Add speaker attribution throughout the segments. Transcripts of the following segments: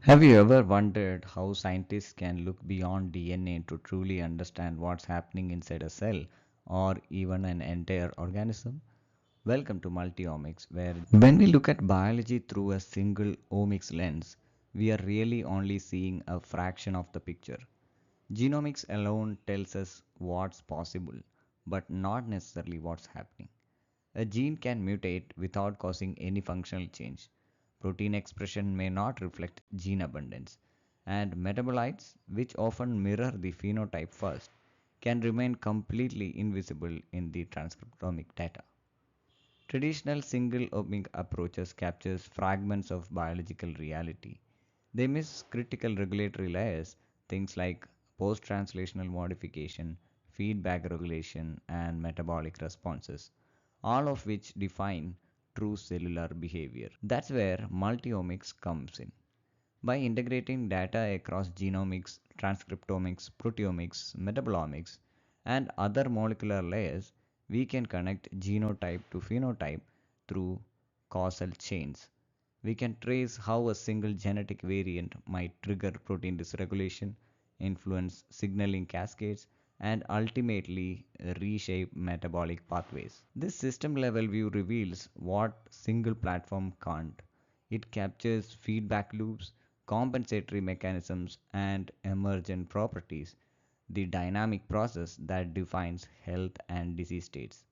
Speaker 1: Have you ever wondered how scientists can look beyond DNA to truly understand what's happening inside a cell or even an entire organism? Welcome to Multi-Omics, where when we look at biology through a single omics lens, we are really only seeing a fraction of the picture. Genomics alone tells us what's possible, but not necessarily what's happening. A gene can mutate without causing any functional change. Protein expression may not reflect gene abundance, and metabolites, which often mirror the phenotype first, can remain completely invisible in the transcriptomic data. Traditional single omic approaches captures fragments of biological reality. They miss critical regulatory layers, things like post-translational modification, feedback regulation, and metabolic responses, all of which define true cellular behavior. That's where multi-omics comes in. By integrating data across genomics, transcriptomics, proteomics, metabolomics, and other molecular layers, we can connect genotype to phenotype through causal chains. We can trace how a single genetic variant might trigger protein dysregulation, influence signaling cascades, and ultimately reshape metabolic pathways. This system level view reveals what single platform can't. It captures feedback loops, compensatory mechanisms, and emergent properties, the dynamic process that defines health and disease states.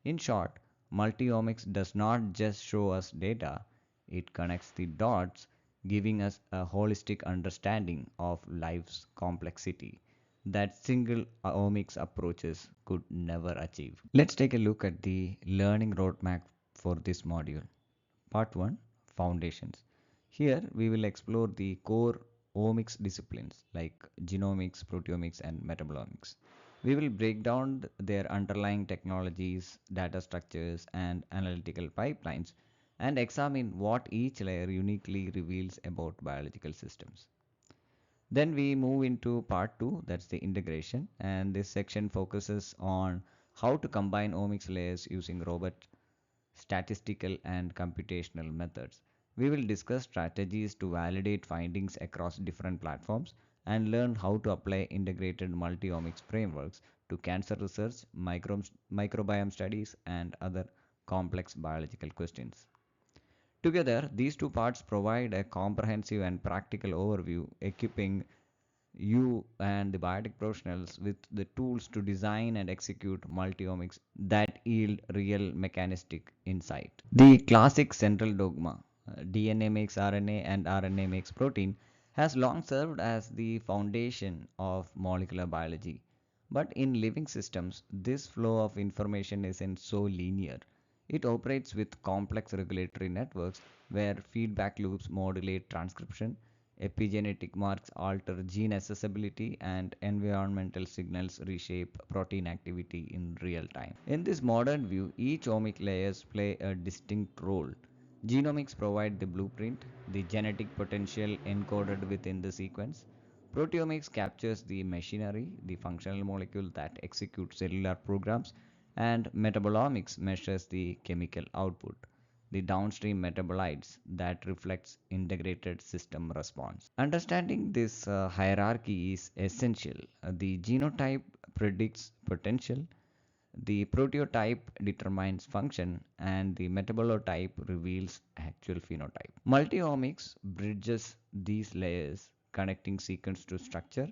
Speaker 1: In short, multiomics does not just show us data, it connects the dots, giving us a holistic understanding of life's complexity that single omics approaches could never achieve. Let's take a look at the learning roadmap for this module. Part 1, Foundations. Here we will explore the core omics disciplines like genomics, proteomics, and metabolomics. We will break down their underlying technologies, data structures, and analytical pipelines and examine what each layer uniquely reveals about biological systems. Then we move into part 2, that's the integration, and this section focuses on how to combine omics layers using robust statistical and computational methods. We will discuss strategies to validate findings across different platforms and learn how to apply integrated multi-omics frameworks to cancer research, microbiome studies, and other complex biological questions. Together, these two parts provide a comprehensive and practical overview, equipping you and the biotech professionals with the tools to design and execute multiomics that yield real mechanistic insight. The classic central dogma, DNA makes RNA and RNA makes protein, has long served as the foundation of molecular biology. But in living systems, this flow of information isn't so linear. It operates with complex regulatory networks where feedback loops modulate transcription, epigenetic marks alter gene accessibility, and environmental signals reshape protein activity in real time. In this modern view, each omic layers play a distinct role. Genomics provide the blueprint, the genetic potential encoded within the sequence. Proteomics captures the machinery, the functional molecule that executes cellular programs, and metabolomics measures the chemical output, the downstream metabolites that reflects integrated system response. Understanding this hierarchy is essential. The genotype predicts potential, the proteotype determines function, and the metabolotype reveals actual phenotype. Multiomics bridges these layers, connecting sequence to structure,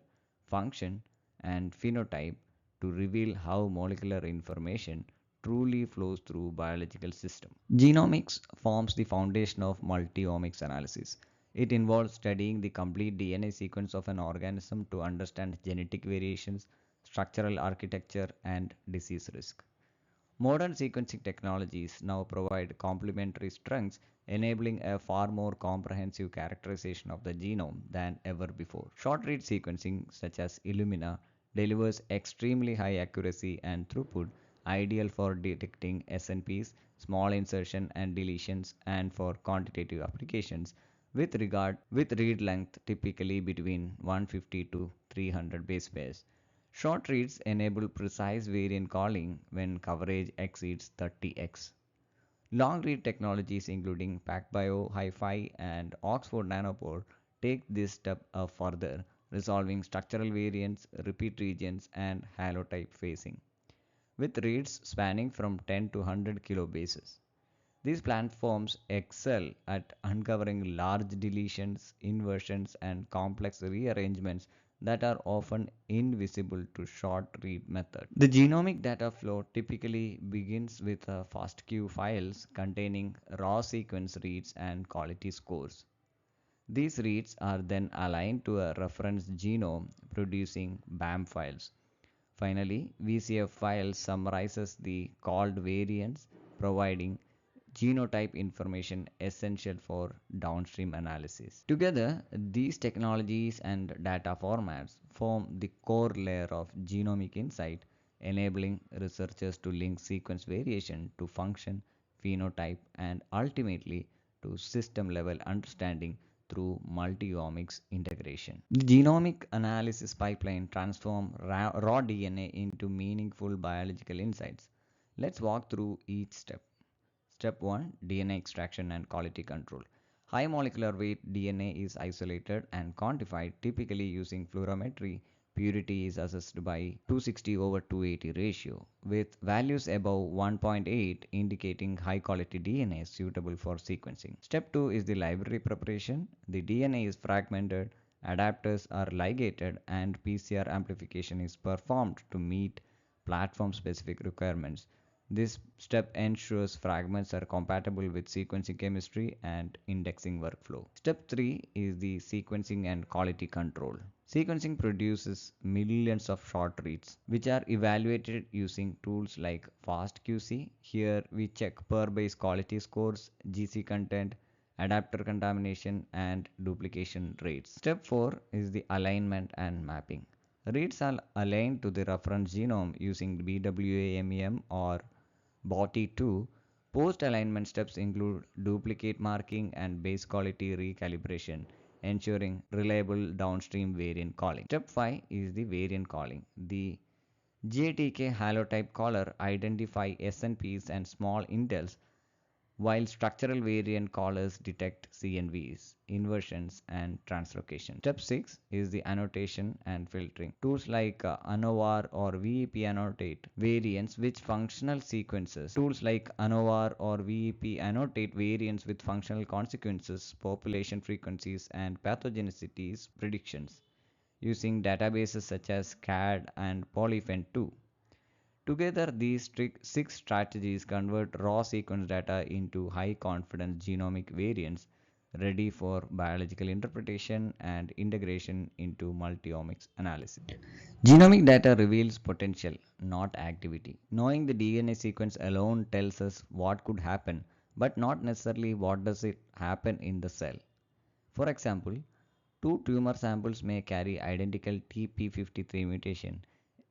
Speaker 1: function, and phenotype to reveal how molecular information truly flows through biological system. Genomics forms the foundation of multiomics analysis. It involves studying the complete DNA sequence of an organism to understand genetic variations, structural architecture, and disease risk. Modern sequencing technologies now provide complementary strengths, enabling a far more comprehensive characterization of the genome than ever before. Short read sequencing, such as Illumina, delivers extremely high accuracy and throughput, ideal for detecting SNPs, small insertion and deletions, and for quantitative applications with read length typically between 150 to 300 base pairs. Short reads enable precise variant calling when coverage exceeds 30x. Long read technologies including PacBio, HiFi, and Oxford Nanopore take this step further, resolving structural variants, repeat regions, and halotype phasing, with reads spanning from 10 to 100 kilobases. These platforms excel at uncovering large deletions, inversions, and complex rearrangements that are often invisible to short read methods. The genomic data flow typically begins with FASTQ files containing raw sequence reads and quality scores. These reads are then aligned to a reference genome, producing BAM files. Finally, VCF file summarizes the called variants, providing genotype information essential for downstream analysis. Together, these technologies and data formats form the core layer of genomic insight, enabling researchers to link sequence variation to function, phenotype, and ultimately to system level understanding through multi-omics integration. The genomic analysis pipeline transforms raw DNA into meaningful biological insights. Let's walk through each step. Step 1, DNA extraction and quality control. High molecular weight DNA is isolated and quantified, typically using fluorometry. Purity is assessed by 260 over 280 ratio, with values above 1.8 indicating high quality DNA suitable for sequencing. Step 2 is the library preparation. The DNA is fragmented, adapters are ligated, and PCR amplification is performed to meet platform specific requirements. This step ensures fragments are compatible with sequencing chemistry and indexing workflow. Step 3 is the sequencing and quality control. Sequencing produces millions of short reads, which are evaluated using tools like FastQC. Here we check per base quality scores, GC content, adapter contamination, and duplication rates. Step 4 is the alignment and mapping. Reads are aligned to the reference genome using BWAMEM or BOTI2. Post-alignment steps include duplicate marking and base quality recalibration, ensuring reliable downstream variant calling. Step 5 is the variant calling. The JTK halotype caller identify SNPs and small indels, while structural variant callers detect CNVs, inversions, and translocation. Step 6 is the annotation and filtering. Tools like ANOVAR or VEP annotate variants with functional sequences. Tools like ANOVAR or VEP annotate variants with functional consequences, population frequencies, and pathogenicities predictions using databases such as CAD and Polyfen2. Together, these six strategies convert raw sequence data into high confidence genomic variants ready for biological interpretation and integration into multi-omics analysis. Genomic data reveals potential, not activity. Knowing the DNA sequence alone tells us what could happen, but not necessarily what does it happen in the cell. For example, two tumor samples may carry identical TP53 mutation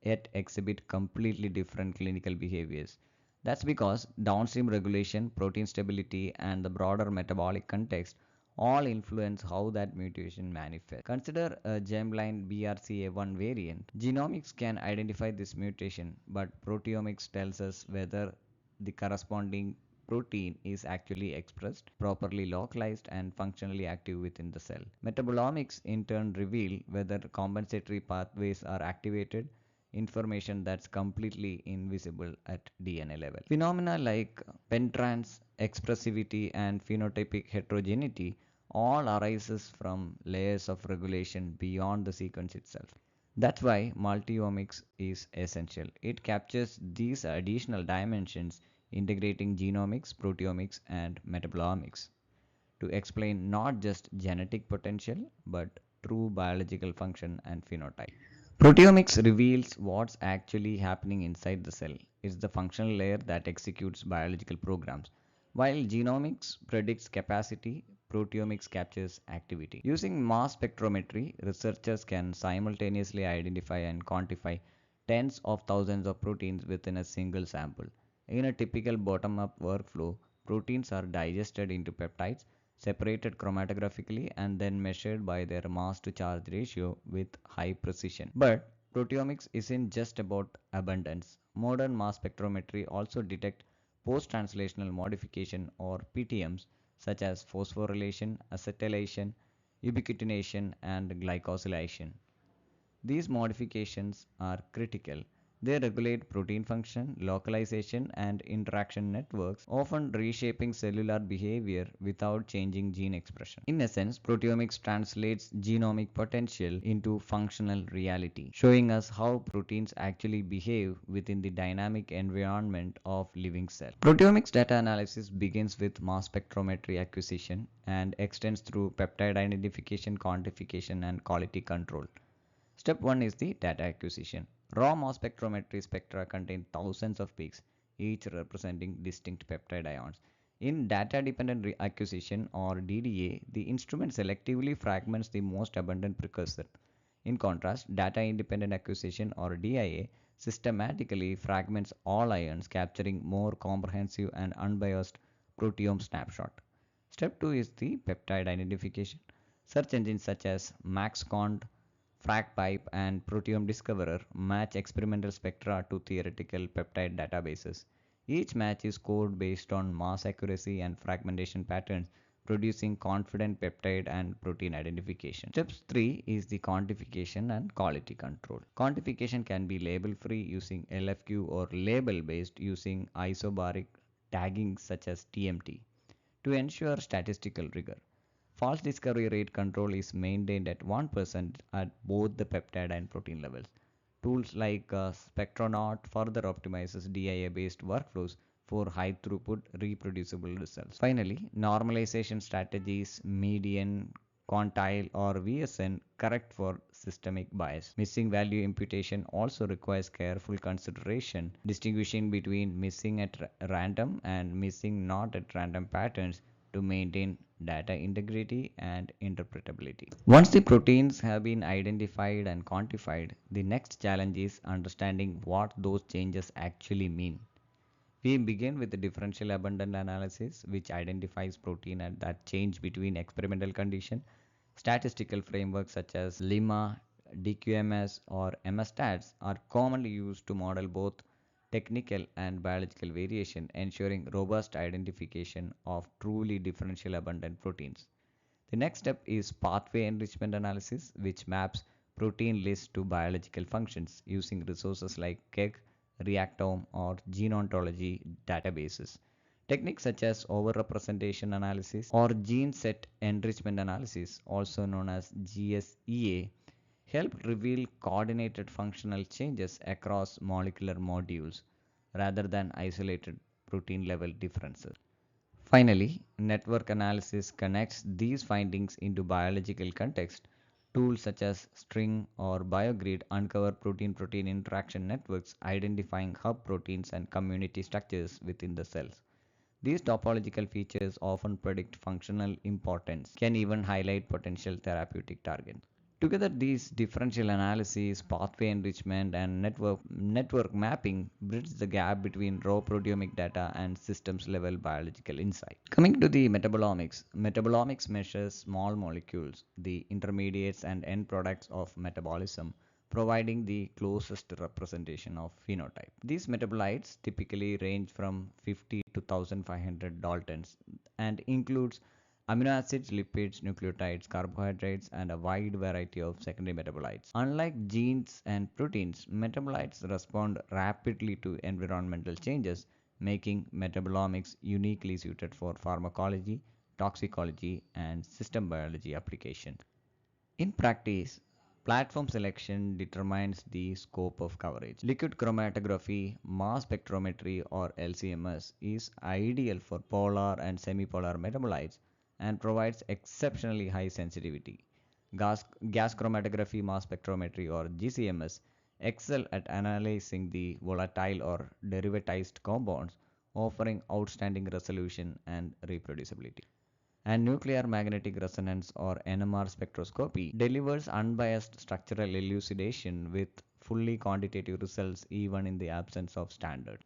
Speaker 1: yet exhibit completely different clinical behaviors. That's because downstream regulation, protein stability, and the broader metabolic context all influence how that mutation manifests. Consider a germline BRCA1 variant. Genomics can identify this mutation, but proteomics tells us whether the corresponding protein is actually expressed, properly localized, and functionally active within the cell. Metabolomics in turn reveal whether compensatory pathways are activated, information that's completely invisible at DNA level. Phenomena like pentrans, expressivity, and phenotypic heterogeneity all arises from layers of regulation beyond the sequence itself. That's why multi-omics is essential. It captures these additional dimensions, integrating genomics, proteomics, and metabolomics to explain not just genetic potential but true biological function and phenotype. Proteomics reveals what's actually happening inside the cell. It's the functional layer that executes biological programs. While genomics predicts capacity, proteomics captures activity. Using mass spectrometry, researchers can simultaneously identify and quantify tens of thousands of proteins within a single sample. In a typical bottom up workflow, proteins are digested into peptides, separated chromatographically, and then measured by their mass to charge ratio with high precision. But proteomics isn't just about abundance. Modern mass spectrometry also detect post-translational modification or PTMs such as phosphorylation, acetylation, ubiquitination, and glycosylation. These modifications are critical. They regulate protein function, localization, and interaction networks, often reshaping cellular behavior without changing gene expression. In essence, proteomics translates genomic potential into functional reality, showing us how proteins actually behave within the dynamic environment of living cells. Proteomics data analysis begins with mass spectrometry acquisition and extends through peptide identification, quantification, and quality control. Step 1 is the data acquisition. Raw mass spectrometry spectra contain thousands of peaks, each representing distinct peptide ions. In data dependent acquisition or DDA, the instrument selectively fragments the most abundant precursor. In contrast, data independent acquisition or DIA systematically fragments all ions, capturing more comprehensive and unbiased proteome snapshot. Step 2 is the peptide identification. Search engines such as MaxCont, FragPipe, and Proteome Discoverer match experimental spectra to theoretical peptide databases. Each match is scored based on mass accuracy and fragmentation patterns, producing confident peptide and protein identification. Step 3 is the quantification and quality control. Quantification can be label free using LFQ or label based using isobaric tagging such as TMT to ensure statistical rigor. False discovery rate control is maintained at 1% at both the peptide and protein levels. Tools like Spectronaut further optimizes DIA-based workflows for high throughput reproducible results. Finally, normalization strategies, median, quantile, or VSN correct for systemic bias. Missing value imputation also requires careful consideration, distinguishing between missing at random and missing not at random patterns to maintain data integrity and interpretability. Once the proteins have been identified and quantified, the next challenge is understanding what those changes actually mean. We begin with the differential abundance analysis, which identifies protein at that change between experimental condition. Statistical frameworks such as lemma, DQMS, or MSTATs are commonly used to model both technical and biological variation, ensuring robust identification of truly differential abundant proteins. The next step is pathway enrichment analysis, which maps protein lists to biological functions using resources like KEGG, Reactome, or gene ontology databases. Techniques such as overrepresentation analysis or gene set enrichment analysis, also known as GSEA, help reveal coordinated functional changes across molecular modules rather than isolated protein level differences. Finally, network analysis connects these findings into biological context. Tools such as string or biogrid uncover protein-protein interaction networks, identifying hub proteins and community structures within the cells. These topological features often predict functional importance, can even highlight potential therapeutic targets. Together, these differential analysis, pathway enrichment, and network mapping bridge the gap between raw proteomic data and systems level biological insight. Coming to the metabolomics measures small molecules, the intermediates and end products of metabolism, providing the closest representation of phenotype. These metabolites typically range from 50 to 1500 daltons and includes amino acids, lipids, nucleotides, carbohydrates, and a wide variety of secondary metabolites. Unlike genes and proteins, metabolites respond rapidly to environmental changes, making metabolomics uniquely suited for pharmacology, toxicology, and system biology application. In practice, platform selection determines the scope of coverage. Liquid chromatography, mass spectrometry, or LCMS is ideal for polar and semipolar metabolites and provides exceptionally high sensitivity. Gas chromatography, mass spectrometry, or GCMS excel at analyzing the volatile or derivatized compounds, offering outstanding resolution and reproducibility. And nuclear magnetic resonance or NMR spectroscopy delivers unbiased structural elucidation with fully quantitative results even in the absence of standard.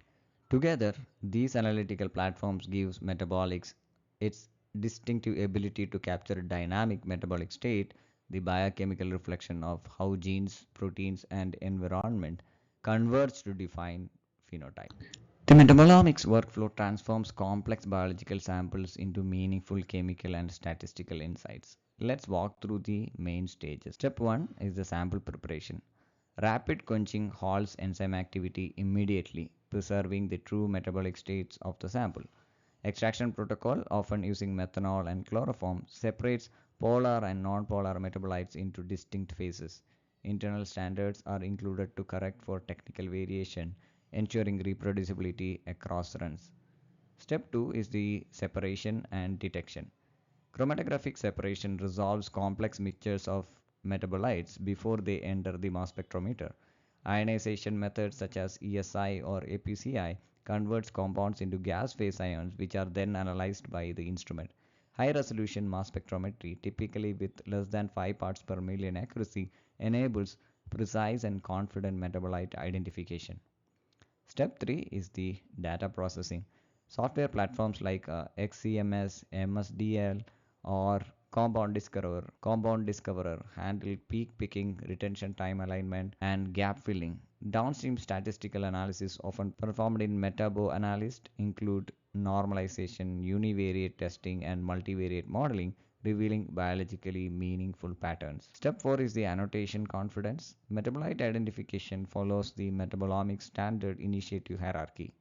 Speaker 1: Together, these analytical platforms gives metabolics its distinctive ability to capture dynamic metabolic state, the biochemical reflection of how genes, proteins, and environment converge to define phenotype. The metabolomics workflow transforms complex biological samples into meaningful chemical and statistical insights. let's walk through the main stages. Step 1 is the sample preparation. Rapid quenching halts enzyme activity immediately, preserving the true metabolic states of the sample. Extraction protocol, often using methanol and chloroform, separates polar and non-polar metabolites into distinct phases. Internal standards are included to correct for technical variation, ensuring reproducibility across runs. Step 2 is the separation and detection. Chromatographic separation resolves complex mixtures of metabolites before they enter the mass spectrometer. Ionization methods such as ESI or APCI converts compounds into gas phase ions which are then analyzed by the instrument. High resolution mass spectrometry, typically with less than 5 parts per million accuracy, enables precise and confident metabolite identification. Step 3 is the data processing. Software platforms like XCMS, MSDL, or Compound Discoverer handle peak picking, retention time alignment, and gap filling. Downstream statistical analysis, often performed in MetaboAnalyst, include normalization, univariate testing, and multivariate modeling, revealing biologically meaningful patterns. Step 4 is the annotation confidence. Metabolite identification follows the Metabolomics standard initiative hierarchy.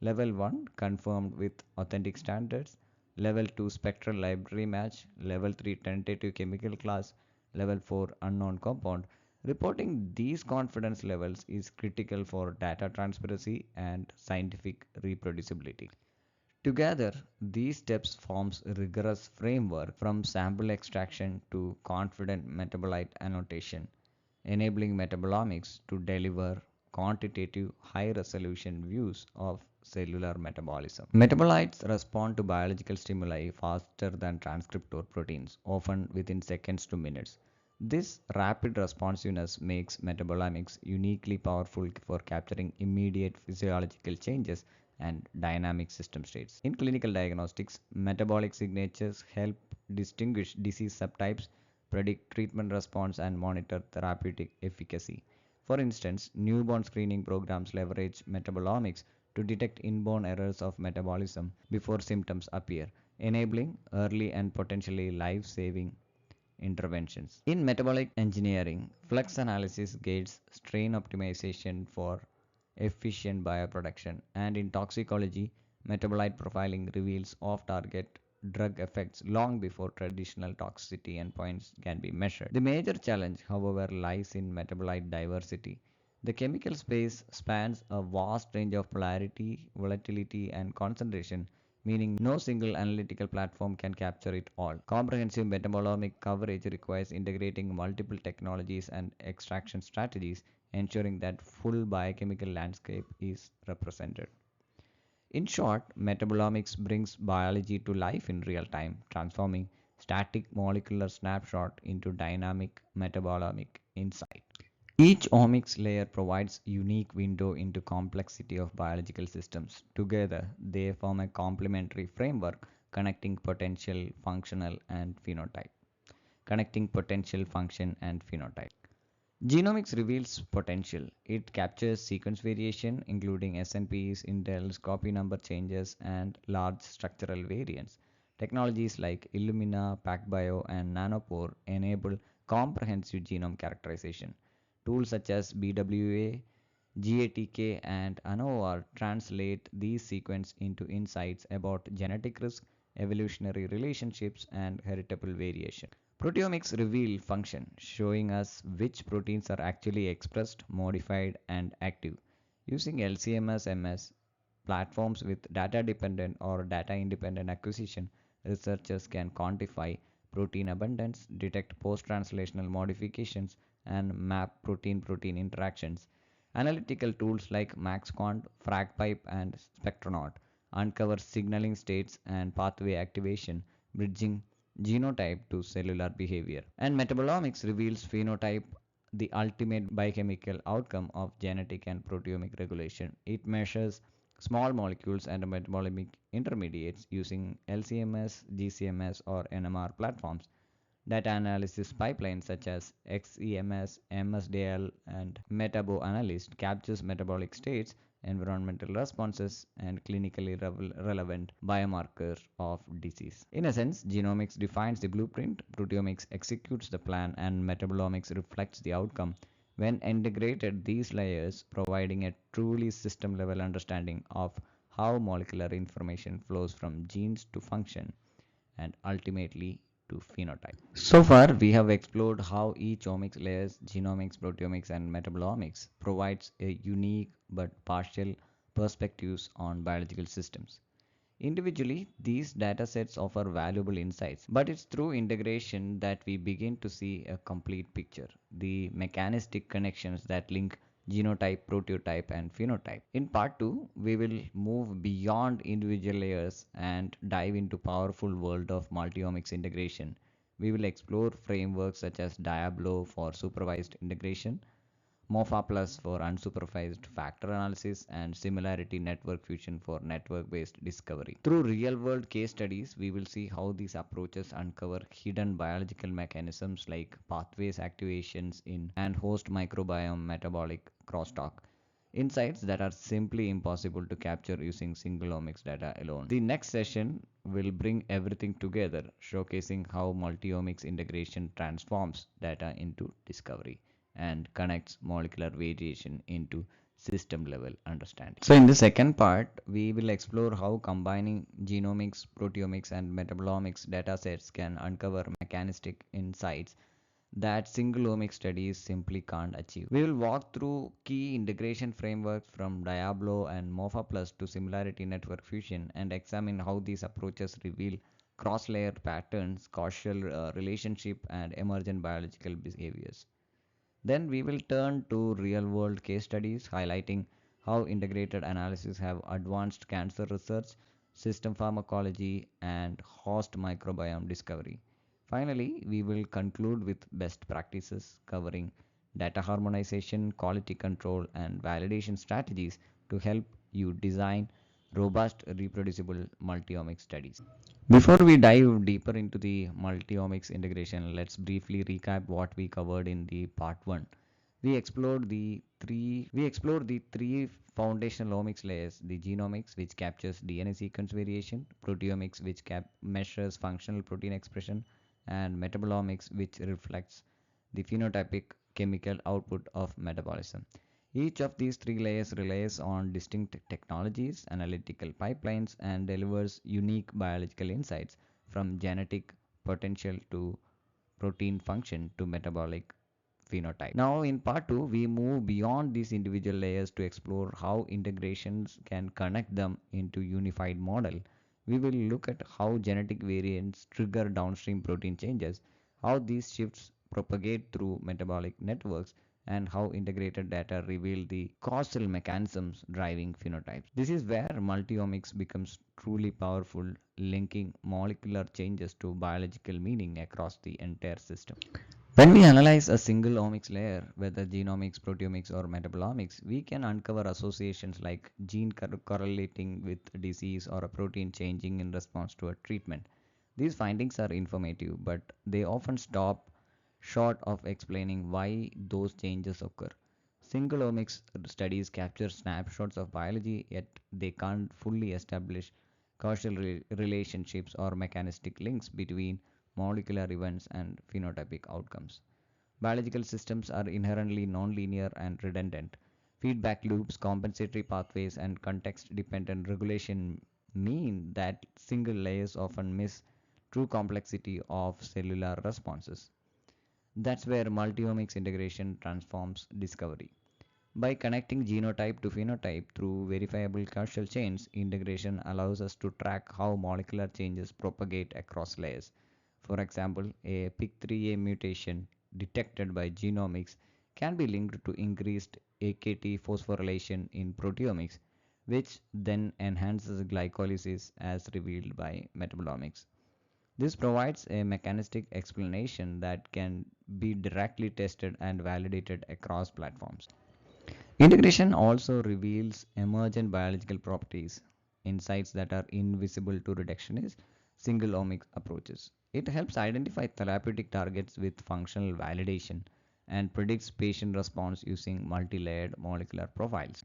Speaker 1: Level 1 confirmed with authentic standards, Level 2 spectral library match, Level 3 tentative chemical class, Level 4 unknown compound. Reporting these confidence levels is critical for data transparency and scientific reproducibility. Together, these steps forms a rigorous framework from sample extraction to confident metabolite annotation, enabling metabolomics to deliver quantitative high-resolution views of cellular metabolism. Metabolites respond to biological stimuli faster than transcriptor proteins, often within seconds to minutes. This rapid responsiveness makes metabolomics uniquely powerful for capturing immediate physiological changes and dynamic system states. In clinical diagnostics, metabolic signatures help distinguish disease subtypes, predict treatment response, and monitor therapeutic efficacy. For instance, newborn screening programs leverage metabolomics to detect inborn errors of metabolism before symptoms appear, enabling early and potentially life saving interventions. In metabolic engineering, flux analysis gates strain optimization for efficient bioproduction, and in toxicology, metabolite profiling reveals off target drug effects long before traditional toxicity endpoints can be measured. The major challenge, however, lies in metabolite diversity. The chemical space spans a vast range of polarity, volatility, and concentration, meaning no single analytical platform can capture it all. Comprehensive metabolomic coverage requires integrating multiple technologies and extraction strategies, ensuring that full biochemical landscape is represented. In short, metabolomics brings biology to life in real time, transforming static molecular snapshot into dynamic metabolomic insight. Each omics layer provides unique window into complexity of biological systems. Together, they form a complementary framework connecting potential, functional, and phenotype. Connecting potential, function, and phenotype. Genomics reveals potential. It captures sequence variation, including SNPs, indels, copy number changes, and large structural variants. Technologies like Illumina, PacBio, and Nanopore enable comprehensive genome characterization. Tools such as BWA, GATK, and ANOVA translate these sequences into insights about genetic risk, evolutionary relationships, and heritable variation. Proteomics reveal function, showing us which proteins are actually expressed, modified, and active. Using LCMS MS platforms with data dependent or data independent acquisition, researchers can quantify protein abundance, detect post translational modifications, and map protein protein interactions. Analytical tools like MaxQuant, FragPipe, and Spectronaut uncover signaling states and pathway activation, bridging genotype to cellular behavior. And metabolomics reveals phenotype, the ultimate biochemical outcome of genetic and proteomic regulation. It measures small molecules and metabolic intermediates using LCMS, GCMS, or NMR platforms. Data analysis pipelines such as XEMS, MSDL, and MetaboAnalyst captures metabolic states environmental responses, and clinically relevant biomarkers of disease. In a sense, genomics defines the blueprint, proteomics executes the plan, and metabolomics reflects the outcome. When integrated, these layers providing a truly system level understanding of how molecular information flows from genes to function and ultimately to phenotype. So far, we have explored how each omics layers, genomics, proteomics, and metabolomics provides a unique but partial perspectives on biological systems. Individually, these datasets offer valuable insights, but it's through integration that we begin to see a complete picture, the mechanistic connections that link genotype, proteotype, and phenotype. In part 2, we will move beyond individual layers and dive into powerful world of multi-omics integration. We will explore frameworks such as Diablo for supervised integration, MOFA Plus for unsupervised factor analysis, and similarity network fusion for network based discovery. Through real world case studies, we will see how these approaches uncover hidden biological mechanisms like pathways activations in and host microbiome metabolic crosstalk. Insights that are simply impossible to capture using single omics data alone. The next session will bring everything together, showcasing how multi-omics integration transforms data into discovery and connects molecular variation into system level understanding. So in the second part, we will explore how combining genomics, proteomics, and metabolomics datasets can uncover mechanistic insights that single omic studies simply can't achieve. We will walk through key integration frameworks from Diablo and MOFA Plus to similarity network fusion and examine how these approaches reveal cross-layer patterns, causal relationship, and emergent biological behaviors. Then we will turn to real world case studies highlighting how integrated analysis have advanced cancer research, system pharmacology, and host microbiome discovery. Finally, we will conclude with best practices covering data harmonization, quality control, and validation strategies to help you design robust, reproducible multi-omics studies. Before we dive deeper into the multi-omics integration, let's briefly recap what we covered in the part 1. We explored the three foundational omics layers: the genomics, which captures DNA sequence variation; proteomics, which measures functional protein expression; and metabolomics, which reflects the phenotypic chemical output of metabolism. Each of these three layers relies on distinct technologies, analytical pipelines, and delivers unique biological insights from genetic potential to protein function to metabolic phenotype. Now, in part 2, we move beyond these individual layers to explore how integrations can connect them into unified model. We will look at how genetic variants trigger downstream protein changes, how these shifts propagate through metabolic networks, and how integrated data reveal the causal mechanisms driving phenotypes. This is where multi-omics becomes truly powerful, linking molecular changes to biological meaning across the entire system. When we analyze a single omics layer, whether genomics, proteomics, or metabolomics, we can uncover associations like gene correlating with disease or a protein changing in response to a treatment. These findings are informative, but they often stop short of explaining why those changes occur. Single omics studies capture snapshots of biology, yet they can't fully establish causal relationships or mechanistic links between molecular events and phenotypic outcomes. Biological systems are inherently nonlinear and redundant. Feedback loops, compensatory pathways, and context dependent regulation mean that single layers often miss true complexity of cellular responses. That's where multiomics integration transforms discovery. By connecting genotype to phenotype through verifiable causal chains, integration allows us to track how molecular changes propagate across layers. For example, a PIK3A mutation detected by genomics can be linked to increased AKT phosphorylation in proteomics, which then enhances glycolysis as revealed by metabolomics. This provides a mechanistic explanation that can be directly tested and validated across platforms. Integration also reveals emergent biological properties, insights that are invisible to reductionist single omics approaches. It helps identify therapeutic targets with functional validation and predicts patient response using multi layered molecular profiles.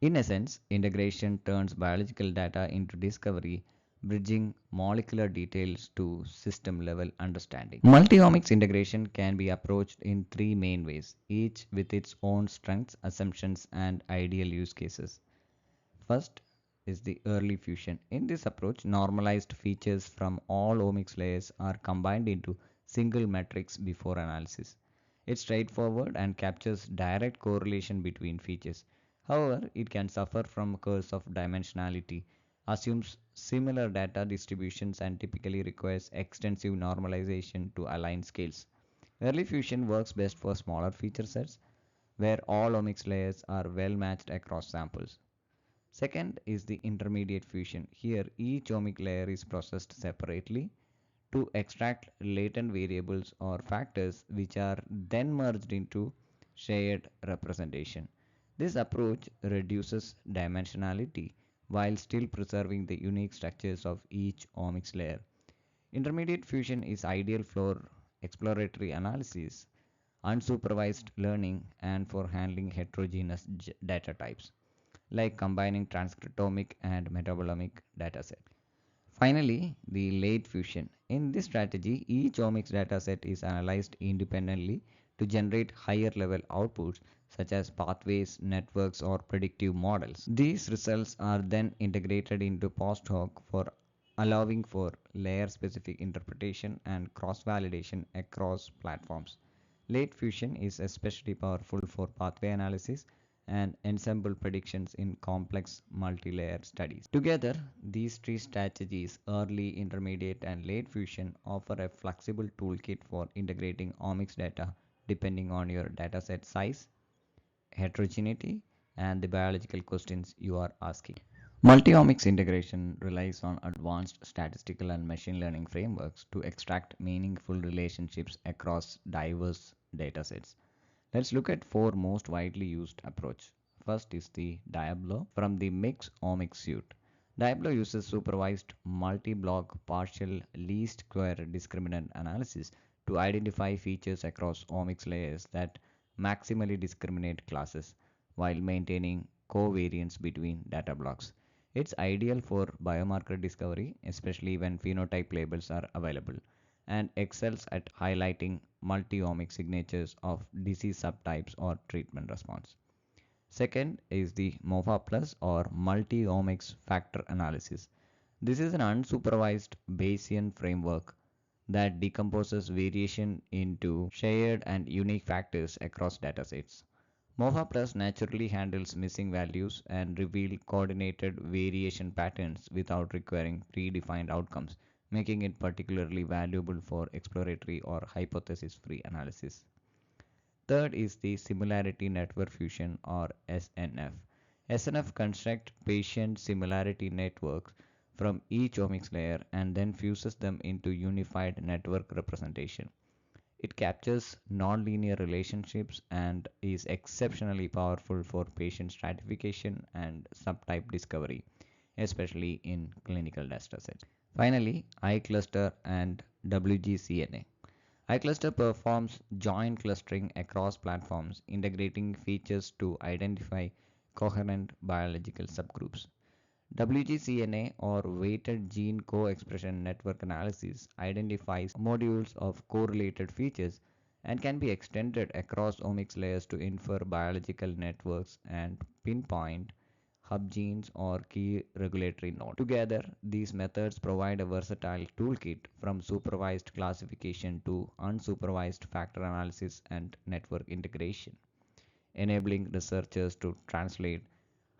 Speaker 1: In essence, integration turns biological data into discovery, bridging molecular details to system level understanding. Multi-omics integration can be approached in three main ways, each with its own strengths, assumptions, and ideal use cases. First is the early fusion. In this approach, normalized features from all omics layers are combined into single metrics before analysis. It's straightforward and captures direct correlation between features. However, it can suffer from a curse of dimensionality, assumes similar data distributions, and typically requires extensive normalization to align scales. Early fusion works best for smaller feature sets where all omics layers are well matched across samples. Second is the intermediate fusion. Here, each omic layer is processed separately to extract latent variables or factors which are then merged into shared representation. This approach reduces dimensionality while still preserving the unique structures of each omics layer. Intermediate fusion is ideal for exploratory analysis, unsupervised learning, and for handling heterogeneous data types like combining transcriptomic and metabolomic dataset. Finally, the late fusion. In this strategy, each omics dataset is analyzed independently to generate higher level outputs such as pathways, networks, or predictive models. These results are then integrated into post hoc for allowing for layer specific interpretation and cross validation across platforms. Late fusion is especially powerful for pathway analysis and ensemble predictions in complex multi-layer studies. Together, these three strategies, early, intermediate, and late fusion, offer a flexible toolkit for integrating omics data depending on your dataset size, heterogeneity, and the biological questions you are asking. Multi-omics integration relies on advanced statistical and machine learning frameworks to extract meaningful relationships across diverse datasets. Let's look at four most widely used approach. First is the Diablo from the mixOmics suite. Diablo uses supervised multi-block partial least square discriminant analysis to identify features across omics layers that maximally discriminate classes while maintaining covariance between data blocks. It's ideal for biomarker discovery, especially when phenotype labels are available, and excels at highlighting multi-omic signatures of disease subtypes or treatment response. Second is the MOFA plus or multi-omics factor analysis. This is an unsupervised Bayesian framework that decomposes variation into shared and unique factors across datasets. MOFA Plus naturally handles missing values and reveal coordinated variation patterns without requiring predefined outcomes, making it particularly valuable for exploratory or hypothesis-free analysis. Third is the Similarity Network Fusion or SNF. SNF constructs patient similarity networks from each omics layer and then fuses them into unified network representation. It captures nonlinear relationships and is exceptionally powerful for patient stratification and subtype discovery, especially in clinical datasets. Finally, iCluster and WGCNA. iCluster performs joint clustering across platforms, integrating features to identify coherent biological subgroups. WGCNA or weighted gene co-expression network analysis identifies modules of correlated features and can be extended across omics layers to infer biological networks and pinpoint hub genes or key regulatory nodes. Together, these methods provide a versatile toolkit from supervised classification to unsupervised factor analysis and network integration, enabling researchers to translate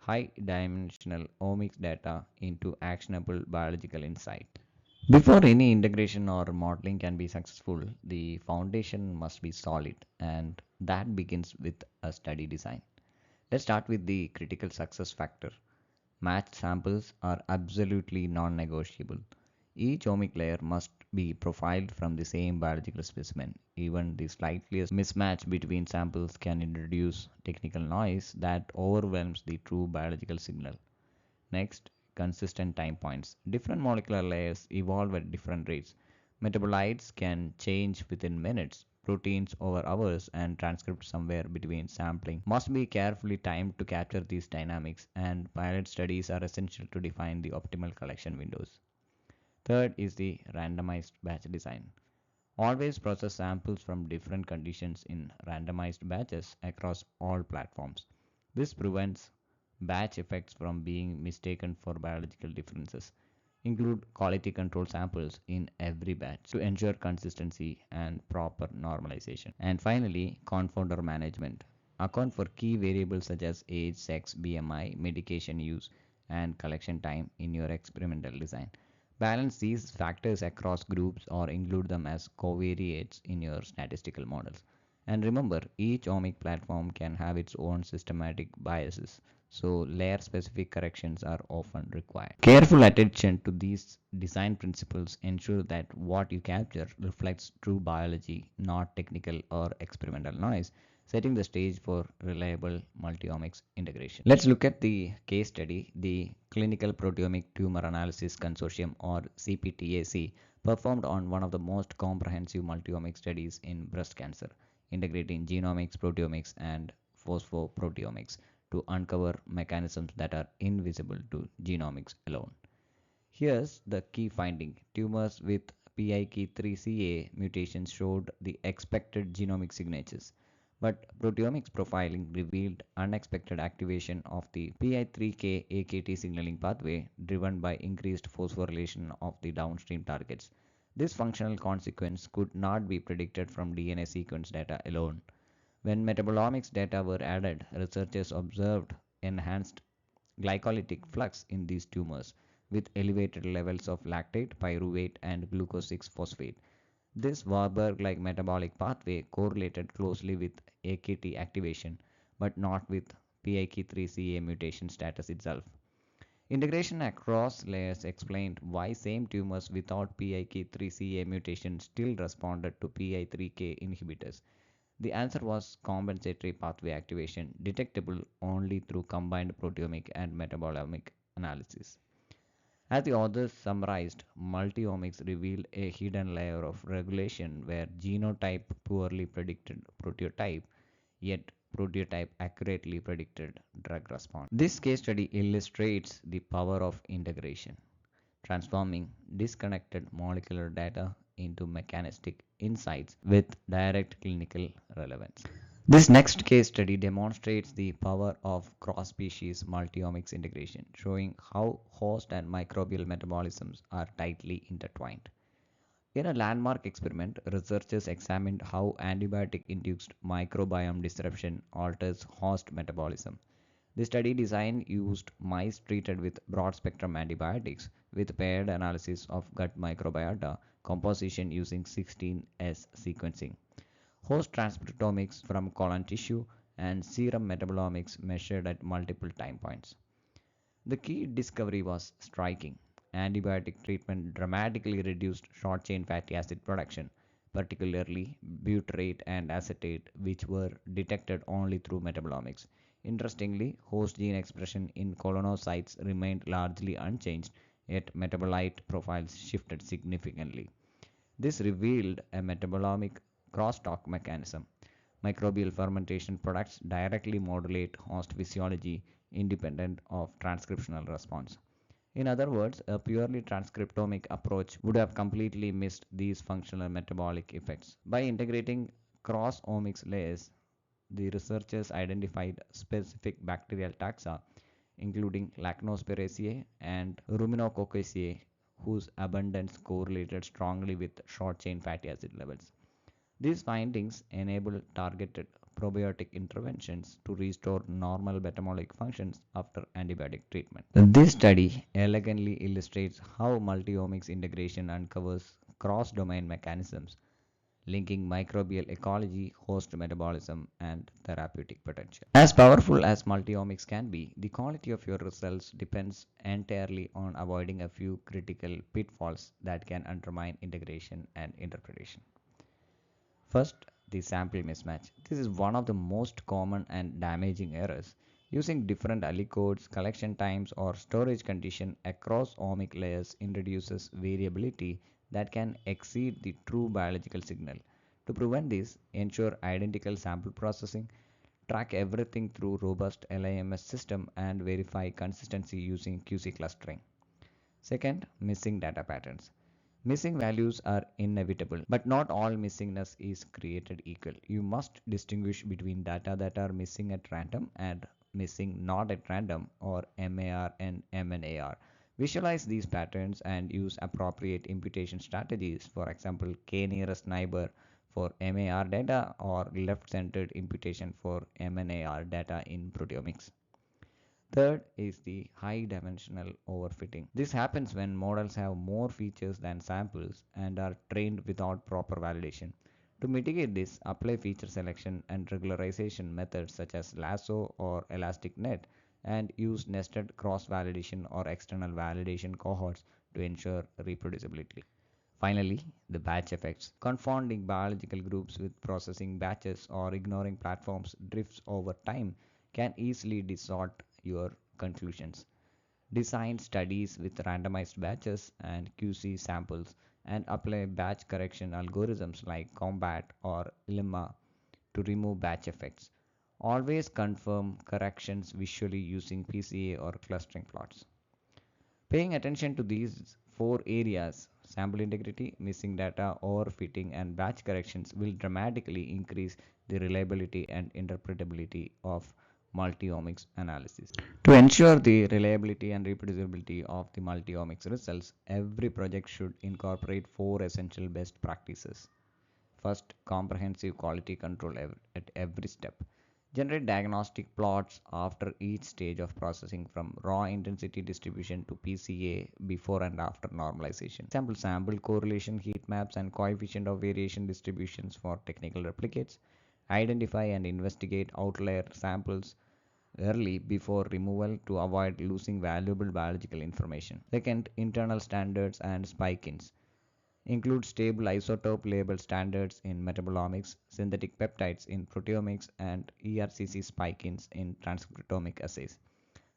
Speaker 1: high dimensional omics data into actionable biological insight. Before any integration or modeling can be successful, the foundation must be solid, and that begins with a study design. Let's start with the critical success factor. Matched samples are absolutely non negotiable. Each omic layer must be profiled from the same biological specimen. Even the slightest mismatch between samples can introduce technical noise that overwhelms the true biological signal. Next, consistent time points. Different molecular layers evolve at different rates. Metabolites can change within minutes. proteins over hours and transcripts somewhere between sampling must be carefully timed to capture these dynamics, and pilot studies are essential to define the optimal collection windows. Third is the randomized batch design. Always process samples from different conditions in randomized batches across all platforms. This prevents batch effects from being mistaken for biological differences. Include quality control samples in every batch to ensure consistency and proper normalization. And finally, confounder management. Account for key variables such as age, sex, BMI, medication use, and collection time in your experimental design. Balance these factors across groups or include them as covariates in your statistical models. And remember, each omic platform can have its own systematic biases, so layer specific corrections are often required. Careful attention to these design principles ensure that what you capture reflects true biology, not technical or experimental noise, setting the stage for reliable multi-omics integration. Let's look at the case study. The Clinical Proteomic Tumor Analysis Consortium, or CPTAC, performed on one of the most comprehensive multi-omics studies in breast cancer, integrating genomics, proteomics, and phosphoproteomics to uncover mechanisms that are invisible to genomics alone. Here's the key finding. Tumors with PIK3CA mutations showed the expected genomic signatures, but proteomics profiling revealed unexpected activation of the PI3K AKT signaling pathway driven by increased phosphorylation of the downstream targets. This functional consequence could not be predicted from DNA sequence data alone. When metabolomics data were added, researchers observed enhanced glycolytic flux in these tumors with elevated levels of lactate, pyruvate, and glucose 6 phosphate. This Warburg-like metabolic pathway correlated closely with AKT activation, but not with PIK3CA mutation status itself. Integration across layers explained why same tumors without PIK3CA mutation still responded to PI3K inhibitors. The answer was compensatory pathway activation, detectable only through combined proteomic and metabolomic analysis. As the authors summarized, multi-omics revealed a hidden layer of regulation where genotype poorly predicted proteotype, yet proteotype accurately predicted drug response. This case study illustrates the power of integration, transforming disconnected molecular data into mechanistic insights with direct clinical relevance. This next case study demonstrates the power of cross-species multi-omics integration, showing how host and microbial metabolisms are tightly intertwined. In a landmark experiment, researchers examined how antibiotic-induced microbiome disruption alters host metabolism. The study design used mice treated with broad-spectrum antibiotics with paired analysis of gut microbiota composition using 16S sequencing, host transcriptomics from colon tissue, and serum metabolomics measured at multiple time points. The key discovery was striking. Antibiotic treatment dramatically reduced short chain fatty acid production, particularly butyrate and acetate, which were detected only through metabolomics. Interestingly, host gene expression in colonocytes remained largely unchanged, yet metabolite profiles shifted significantly. This revealed a metabolomic crosstalk mechanism. Microbial fermentation products directly modulate host physiology independent of transcriptional response. In other words, a purely transcriptomic approach would have completely missed these functional metabolic effects. By integrating cross-omics layers, the researchers identified specific bacterial taxa, including Lactobacillus and Ruminococcaceae, whose abundance correlated strongly with short-chain fatty acid levels. These findings enable targeted probiotic interventions to restore normal metabolic functions after antibiotic treatment. This study elegantly illustrates how multi-omics integration uncovers cross-domain mechanisms linking microbial ecology, host metabolism, and therapeutic potential. As powerful as multi-omics can be, the quality of your results depends entirely on avoiding a few critical pitfalls that can undermine integration and interpretation. First, the sample mismatch. This is one of the most common and damaging errors. Using different aliquots, collection times, or storage condition across omic layers introduces variability that can exceed the true biological signal. To prevent this, ensure identical sample processing, track everything through robust LIMS system and verify consistency using QC clustering. Second, missing data patterns. Missing values are inevitable, but not all missingness is created equal. You must distinguish between data that are missing at random and missing not at random, or MAR and MNAR. Visualize these patterns and use appropriate imputation strategies, for example, k nearest neighbor for MAR data or left-centered imputation for MNAR data in proteomics. Third is the high dimensional overfitting. This happens when models have more features than samples and are trained without proper validation. To mitigate this, apply feature selection and regularization methods such as lasso or elastic net, and use nested cross-validation or external validation cohorts to ensure reproducibility. Finally, the batch effects. Confounding biological groups with processing batches or ignoring platforms drifts over time can easily distort your conclusions. Design studies with randomized batches and QC samples, and apply batch correction algorithms like Combat or Lemma to remove batch effects. Always confirm corrections visually using PCA or clustering plots. Paying attention to these four areas, sample integrity, missing data, overfitting, and batch corrections, will dramatically increase the reliability and interpretability of multi-omics analysis. To ensure the reliability and reproducibility of the multi-omics results, every project should incorporate four essential best practices. First, comprehensive quality control at every step. Generate diagnostic plots after each stage of processing, from raw intensity distribution to PCA before and after normalization. Sample correlation heat maps and coefficient of variation distributions for technical replicates. Identify and investigate outlier samples early before removal to avoid losing valuable biological information. Second, internal standards and spike-ins. Include stable isotope label standards in metabolomics, synthetic peptides in proteomics, and ERCC spike-ins in transcriptomic assays.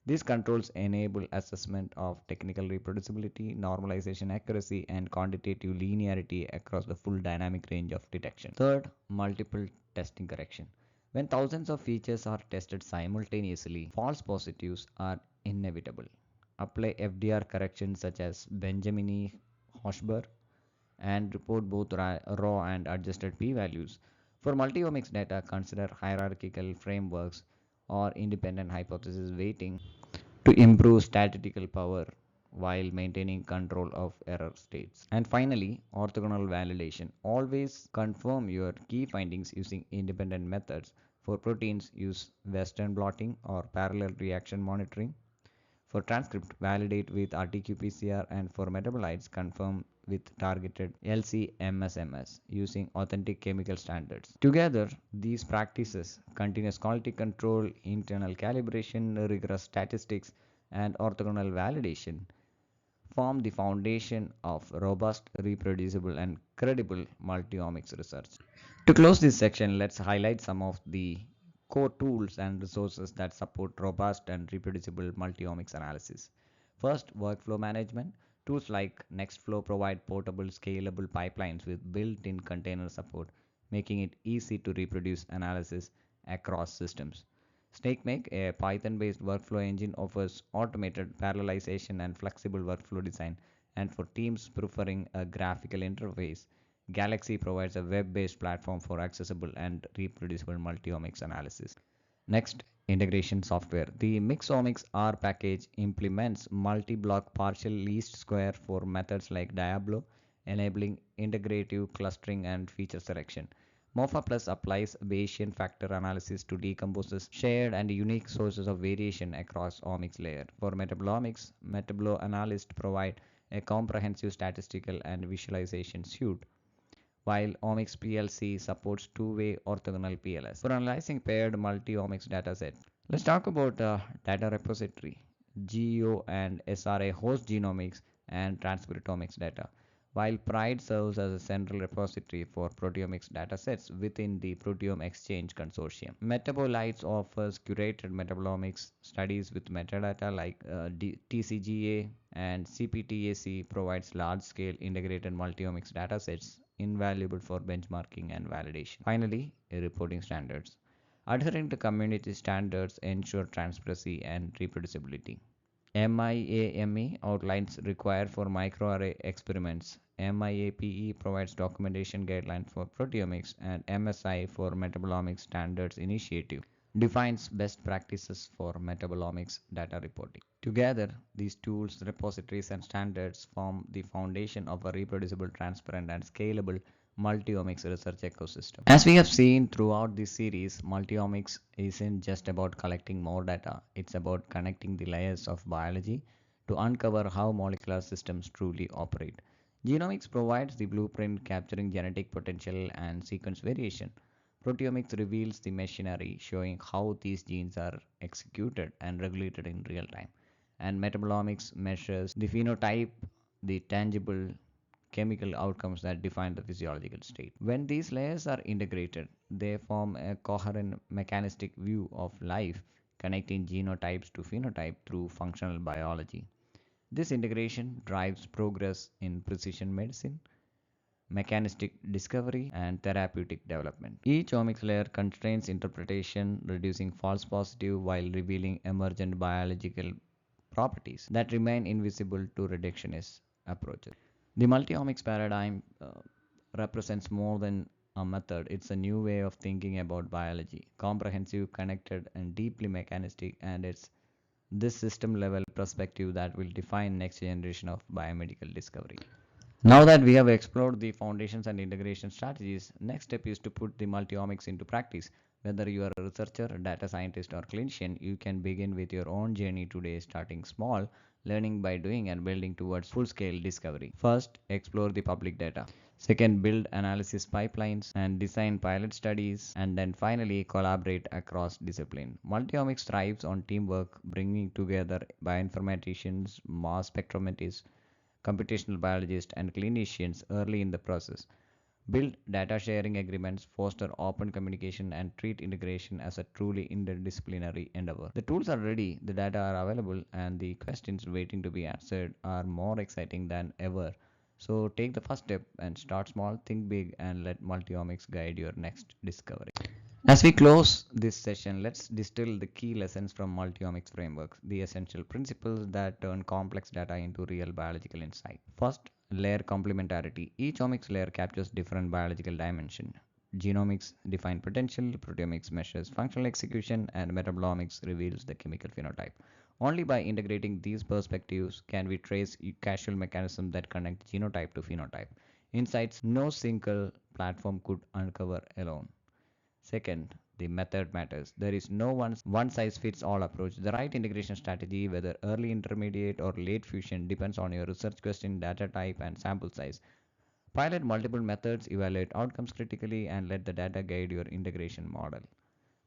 Speaker 1: These controls enable assessment of technical reproducibility, normalization accuracy, and quantitative linearity across the full dynamic range of detection. Third, multiple testing correction. When thousands of features are tested simultaneously, false positives are inevitable. Apply FDR corrections such as Benjamini-Hochberg and report both raw and adjusted p-values. For multi-omics data, consider hierarchical frameworks or independent hypothesis weighting to improve statistical power while maintaining control of error states. And finally, orthogonal validation. Always confirm your key findings using independent methods. For proteins, use Western blotting or parallel reaction monitoring. For transcript, validate with RT-qPCR, and for metabolites, confirm with targeted LC-MS using authentic chemical standards. Together, these practices, continuous quality control, internal calibration, rigorous statistics, and orthogonal validation, form the foundation of robust, reproducible, and credible multi-omics research. To close this section, let's highlight some of the core tools and resources that support robust and reproducible multi-omics analysis. First, workflow management. Tools like Nextflow provide portable, scalable pipelines with built-in container support, making it easy to reproduce analysis across systems. SnakeMake, a Python-based workflow engine, offers automated parallelization and flexible workflow design. And for teams preferring a graphical interface, Galaxy provides a web-based platform for accessible and reproducible multi-omics analysis. Next, integration software. The mixOmics R package implements multi-block partial least square for methods like Diablo, enabling integrative clustering and feature selection. MOFA Plus applies Bayesian factor analysis to decompose shared and unique sources of variation across omics layer. For metabolomics, MetaboAnalyst provide a comprehensive statistical and visualization suite, while Omics PLC supports two-way orthogonal PLS. For analyzing paired multi-omics dataset, let's talk about data repository, GEO and SRA host genomics and transcriptomics data, while PRIDE serves as a central repository for proteomics datasets within the Proteome Exchange Consortium. Metabolites offers curated metabolomics studies with metadata like TCGA, and CPTAC provides large-scale integrated multiomics datasets invaluable for benchmarking and validation. Finally, reporting standards. Adhering to community standards ensure transparency and reproducibility. MIAME outlines required for microarray experiments. MIAPE provides documentation guidelines for proteomics, and MSI for Metabolomics Standards Initiative defines best practices for metabolomics data reporting. Together, these tools, repositories, and standards form the foundation of a reproducible, transparent, and scalable multi-omics research ecosystem. As we have seen throughout this series, multi-omics isn't just about collecting more data, it's about connecting the layers of biology to uncover how molecular systems truly operate. Genomics provides the blueprint capturing genetic potential and sequence variation. Proteomics reveals the machinery showing how these genes are executed and regulated in real time. And metabolomics measures the phenotype, the tangible chemical outcomes that define the physiological state. When these layers are integrated, they form a coherent mechanistic view of life, connecting genotypes to phenotype through functional biology. This integration drives progress in precision medicine, mechanistic discovery, and therapeutic development. Each omics layer constrains interpretation, reducing false positive while revealing emergent biological properties that remain invisible to reductionist approaches. The multi-omics paradigm represents more than a method, it's a new way of thinking about biology, comprehensive, connected, and deeply mechanistic, and it's this system level perspective that will define next generation of biomedical discovery. Now that we have explored the foundations and integration strategies, next step is to put the multi-omics into practice. Whether you are a researcher, data scientist, or clinician, you can begin with your own journey today, starting small, learning by doing, and building towards full-scale discovery. First, explore the public data. Second, build analysis pipelines and design pilot studies. And then finally, collaborate across discipline. Multi-omics thrives on teamwork, bringing together bioinformaticians, mass spectrometrists, computational biologists, and clinicians early in the process. Build data sharing agreements, foster open communication, and treat integration as a truly interdisciplinary endeavor. The tools are ready, the data are available, and the questions waiting to be answered are more exciting than ever. So take the first step and start small, think big, and let multiomics guide your next discovery. As we close this session, let's distill the key lessons from multi-omics frameworks, the essential principles that turn complex data into real biological insight. First, layer complementarity. Each omics layer captures different biological dimension. Genomics define potential, proteomics measures functional execution, and metabolomics reveals the chemical phenotype. Only by integrating these perspectives can we trace causal mechanisms that connect genotype to phenotype. Insights no single platform could uncover alone. Second, the method matters. There is no one size fits all approach. The right integration strategy, whether early, intermediate, or late fusion, depends on your research question, data type, and sample size. Pilot multiple methods, evaluate outcomes critically, and let the data guide your integration model.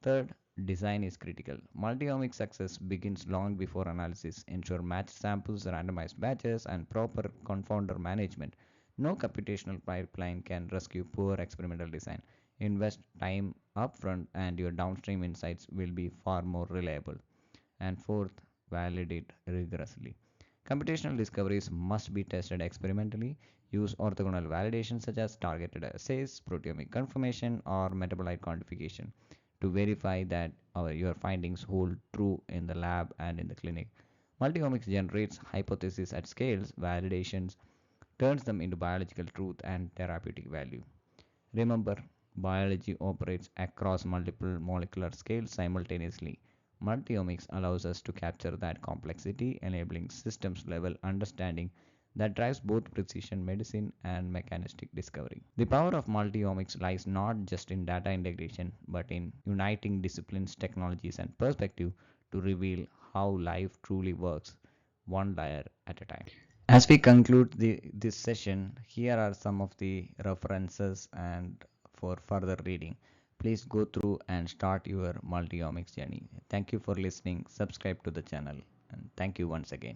Speaker 1: Third, design is critical. Multi-omics success begins long before analysis. Ensure matched samples, randomized batches, and proper confounder management. No computational pipeline can rescue poor experimental design. Invest time upfront, and your downstream insights will be far more reliable. And fourth, validate rigorously. Computational discoveries must be tested experimentally. Use orthogonal validation such as targeted assays, proteomic confirmation, or metabolite quantification to verify that your findings hold true in the lab and in the clinic. Multiomics generates hypotheses at scales, validations, turns them into biological truth and therapeutic value. Remember, biology operates across multiple molecular scales simultaneously. Multiomics allows us to capture that complexity, enabling systems level understanding that drives both precision medicine and mechanistic discovery. The power of multiomics lies not just in data integration, but in uniting disciplines, technologies, and perspective to reveal how life truly works, one layer at a time. As we conclude this session, here are some of the references and for further reading. Please go through and start your multiomics journey. Thank you for listening. Subscribe to the channel, and thank you once again.